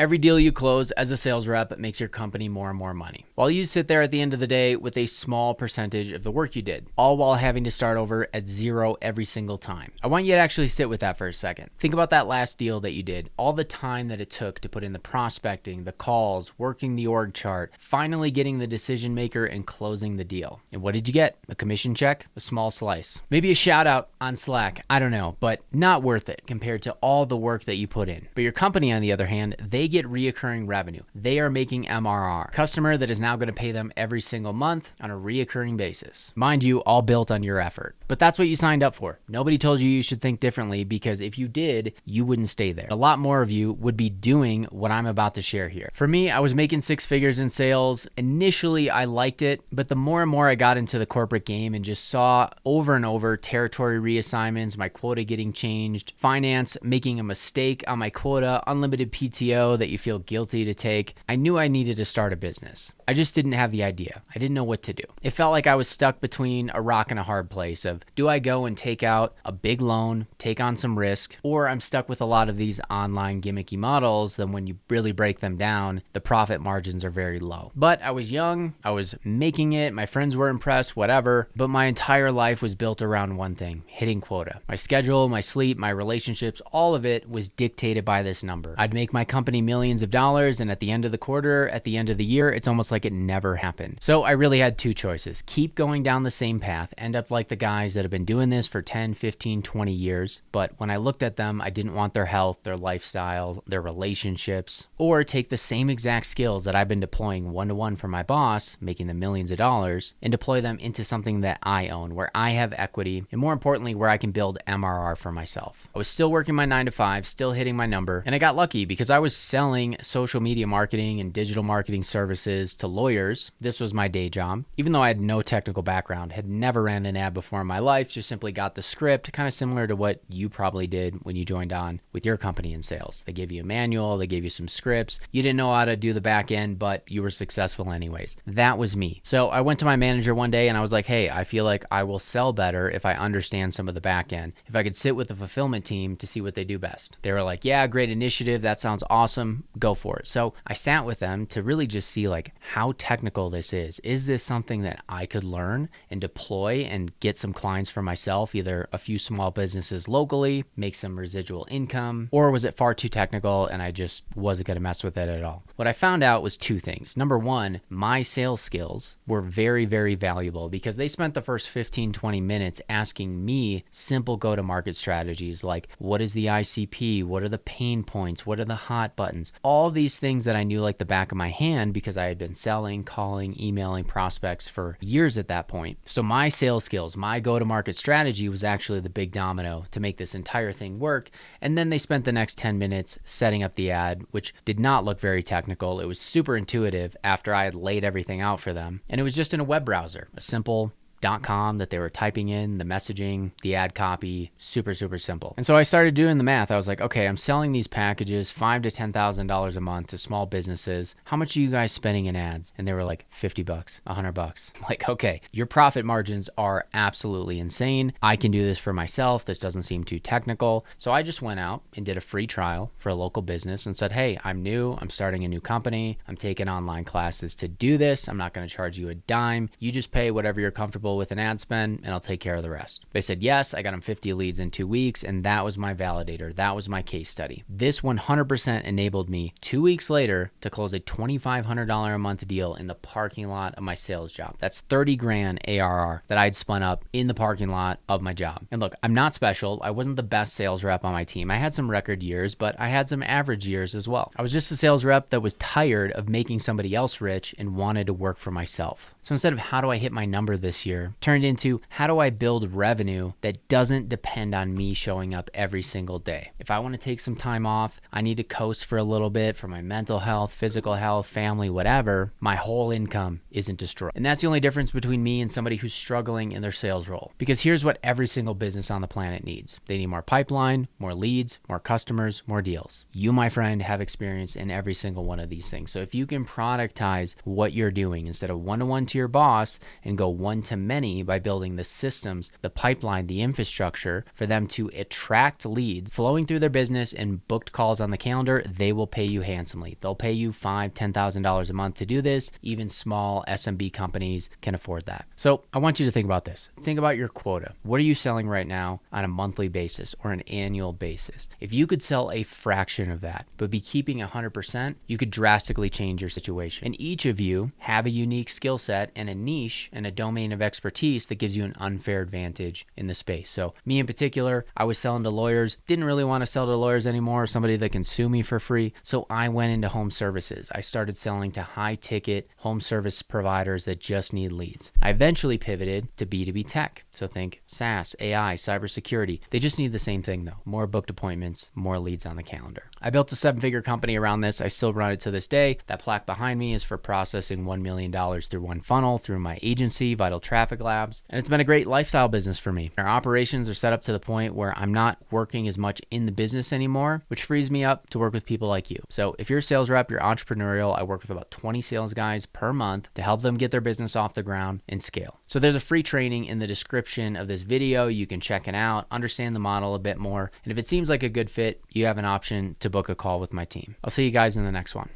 Every deal you close as a sales rep makes your company more and more money, while you sit there at the end of the day with a small percentage of the work you did, all while having to start over at zero every single time. I want you to actually sit with that for a second. Think about that last deal that you did, all the time that it took to put in the prospecting, the calls, working the org chart, finally getting the decision maker and closing the deal. And what did you get? A commission check? A small slice. Maybe a shout out on Slack. I don't know, but not worth it compared to all the work that you put in. But your company, on the other hand, they get reoccurring revenue. They are making MRR, customer that is now going to pay them every single month on a reoccurring basis. Mind you, all built on your effort. But that's what you signed up for. Nobody told you you should think differently, because if you did, you wouldn't stay there. A lot more of you would be doing what I'm about to share here. For me, I was making six figures in sales. Initially, I liked it, but the more and more I got into the corporate game and just saw over and over territory reassignments, my quota getting changed, finance making a mistake on my quota, unlimited PTO that you feel guilty to take, I knew I needed to start a business. I just didn't have the idea. I didn't know what to do. It felt like I was stuck between a rock and a hard place of, do I go and take out a big loan, take on some risk, or I'm stuck with a lot of these online gimmicky models that when you really break them down, the profit margins are very low. But I was young, I was making it, my friends were impressed, whatever, but my entire life was built around one thing, hitting quota. My schedule, my sleep, my relationships, all of it was dictated by this number. I'd make my company millions of dollars, and at the end of the quarter, at the end of the year, it's almost like it never happened. So I really had two choices. Keep going down the same path, end up like the guys that have been doing this for 10, 15, 20 years. But when I looked at them, I didn't want their health, their lifestyle, their relationships, or take the same exact skills that I've been deploying one-to-one for my boss, making them millions of dollars, and deploy them into something that I own, where I have equity, and more importantly, where I can build MRR for myself. I was still working my 9 to 5, still hitting my number, and I got lucky because I was selling social media marketing and digital marketing services to lawyers. This was my day job. Even though I had no technical background, had never ran an ad before in my life, just simply got the script, kind of similar to what you probably did when you joined on with your company in sales. They gave you a manual, they gave you some scripts. You didn't know how to do the back end, but you were successful anyways. That was me. So I went to my manager one day and I was like, hey, I feel like I will sell better if I understand some of the back end. If I could sit with the fulfillment team to see what they do best. They were like, yeah, great initiative. That sounds awesome. Go for it. So I sat with them to really just see like how technical this is. Is this something that I could learn and deploy and get some clients for myself, either a few small businesses locally, make some residual income, or was it far too technical and I just wasn't going to mess with it at all? What I found out was two things. Number one, my sales skills were very, very valuable because they spent the first 15, 20 minutes asking me simple go-to-market strategies like what is the ICP? What are the pain points? What are the hot buttons? All these things that I knew like the back of my hand because I had been selling, calling, emailing prospects for years at that point. So my sales skills, my go-to-market strategy was actually the big domino to make this entire thing work. And then they spent the next 10 minutes setting up the ad, which did not look very technical. It was super intuitive after I had laid everything out for them. And it was just in a web browser, a simple .com that they were typing in, the messaging, the ad copy, super, super simple. And so I started doing the math. I was like, okay, I'm selling these packages $5,000 to $10,000 a month to small businesses. How much are you guys spending in ads? And they were like $50, $100. Like, okay, your profit margins are absolutely insane. I can do this for myself. This doesn't seem too technical. So I just went out and did a free trial for a local business and said, hey, I'm new. I'm starting a new company. I'm taking online classes to do this. I'm not going to charge you a dime. You just pay whatever you're comfortable with an ad spend and I'll take care of the rest. They said yes. I got them 50 leads in 2 weeks, and that was my validator. That was my case study. This 100% enabled me 2 weeks later to close a $2,500 a month deal in the parking lot of my sales job. That's 30 grand ARR that I'd spun up in the parking lot of my job. And look, I'm not special. I wasn't the best sales rep on my team. I had some record years, but I had some average years as well. I was just a sales rep that was tired of making somebody else rich and wanted to work for myself. So instead of how do I hit my number this year, turned into how do I build revenue that doesn't depend on me showing up every single day. If I want to take some time off, I need to coast for a little bit for my mental health, physical health, family, whatever, my whole income isn't destroyed. And that's the only difference between me and somebody who's struggling in their sales role. Because here's what every single business on the planet needs. They need more pipeline, more leads, more customers, more deals. You, my friend, have experience in every single one of these things. So if you can productize what you're doing instead of one-to-one to your boss and go one to many, many by building the systems, the pipeline, the infrastructure for them to attract leads flowing through their business and booked calls on the calendar, they will pay you handsomely. They'll pay you $5,000, $10,000 a month to do this. Even small SMB companies can afford that. So I want you to think about this. Think about your quota. What are you selling right now on a monthly basis or an annual basis? If you could sell a fraction of that, but be keeping 100%, you could drastically change your situation. And each of you have a unique skill set and a niche and a domain of expertise that gives you an unfair advantage in the space. So me in particular, I was selling to lawyers, didn't really want to sell to lawyers anymore, somebody that can sue me for free. So I went into home services. I started selling to high ticket home service providers that just need leads. I eventually pivoted to B2B tech. So think SaaS, AI, cybersecurity. They just need the same thing though. More booked appointments, more leads on the calendar. I built a 7-figure company around this. I still run it to this day. That plaque behind me is for processing $1 million through one funnel through my agency, Vital Traffic Labs. And it's been a great lifestyle business for me. Our operations are set up to the point where I'm not working as much in the business anymore, which frees me up to work with people like you. So if you're a sales rep, you're entrepreneurial, I work with about 20 sales guys per month to help them get their business off the ground and scale. So there's a free training in the description of this video. You can check it out, understand the model a bit more. And if it seems like a good fit, you have an option to book a call with my team. I'll see you guys in the next one.